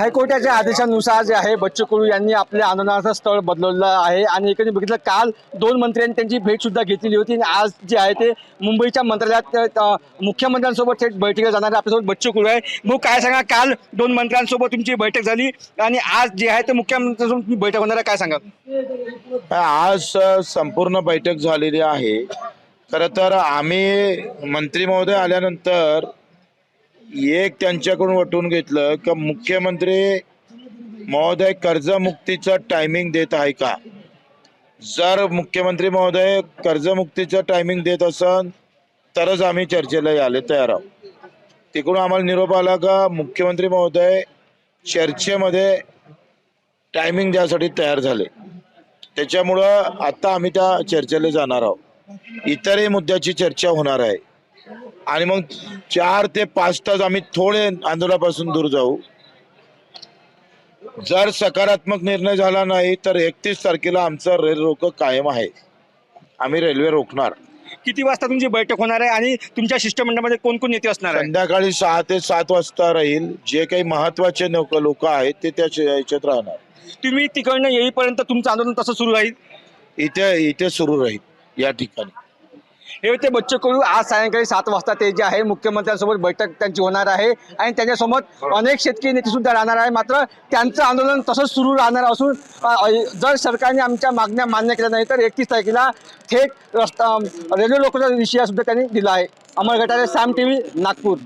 हायकोर्टाच्या आदेशानुसार जे आहे बच्चू कडू यांनी आपल्या आंदोलनाचं स्थळ बदलवलं आहे आणि एकंदरीत बघितलं काल 2 मंत्र्यांनी त्यांची भेट सुद्धा घेतलेली होती आणि आज जे आहे ते मुंबईच्या मंत्रालयात मुख्यमंत्र्यांसोबत थेट बैठकीला जाणार आपल्यासोबत बच्चू कडू आहे। मग काय सांगा, काल 2 मंत्र्यांसोबत तुमची बैठक झाली आणि आज जे आहे ते मुख्यमंत्र्यांसोबत तुम्ही बैठक होणार आहे, काय सांगा? आज संपूर्ण बैठक झालेली आहे। खरं तर आम्ही मंत्री महोदय आल्यानंतर एक त्यांच्याकडून वाटून घेतलं की मुख्यमंत्री महोदय कर्जमुक्तीचं टायमिंग देत आहे का। जर मुख्यमंत्री महोदय कर्जमुक्तीचं टायमिंग देत असन तरच आम्ही चर्चेला यायला तयार आहोत। तिकडून आम्हाला निरोप आला का मुख्यमंत्री महोदय चर्चेमध्ये टायमिंग द्यासाठी तयार झाले, त्याच्यामुळं आता आम्ही त्या चर्चेला जाणार आहोत। इतरही मुद्द्याची चर्चा होणार आहे आणि मग 4 ते 5 तास आम्ही थोडे आंदोलनापासून दूर जाऊ। जर सकारात्मक निर्णय झाला नाही तर 31 तारखेला आमचा रेल रोको कायम आहे। आम्ही रेल्वे रोखणार। किती वाजता तुमची बैठक होणार आहे आणि तुमच्या शिष्टमंडळामध्ये कोण कोण नेते असणार आहे? संध्याकाळी 6 ते 7 वाजता राहील। जे काही महत्वाचे लोक आहेत ते त्या याच्यात राहणार। तुम्ही तिकडनं येईपर्यंत तुमचं आंदोलन तसं सुरू राहील? इथे सुरू राहील या ठिकाणी। हे होते बच्चू कडू। आज सायंकाळी 7 वाजता ते जे आहे मुख्यमंत्र्यांसोबत बैठक त्यांची होणार आहे आणि त्यांच्यासोबत अनेक शेतकरी नेते सुद्धा राहणार आहे। मात्र त्यांचं आंदोलन तसंच सुरू राहणार असून जर सरकारने आमच्या मागण्या मान्य केल्या नाही तर 31 तारखेला थेट रस्ता रेल्वे रोकोचा विषय सुद्धा त्यांनी दिला आहे। अमर गटारे, साम टीव्ही, नागपूर।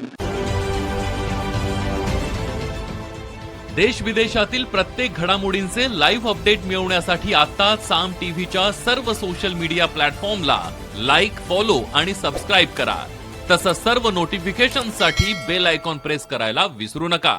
देश विदेशातील प्रत्येक घडामोडींचे लाईव्ह अपडेट मिळवण्यासाठी आता साम टीव्हीच्या सर्व सोशल मीडिया प्लॅटफॉर्मला लाईक, फॉलो आणि सबस्क्राईब करा। तसंच सर्व नोटिफिकेशनसाठी बेल आयकॉन प्रेस करायला विसरू नका।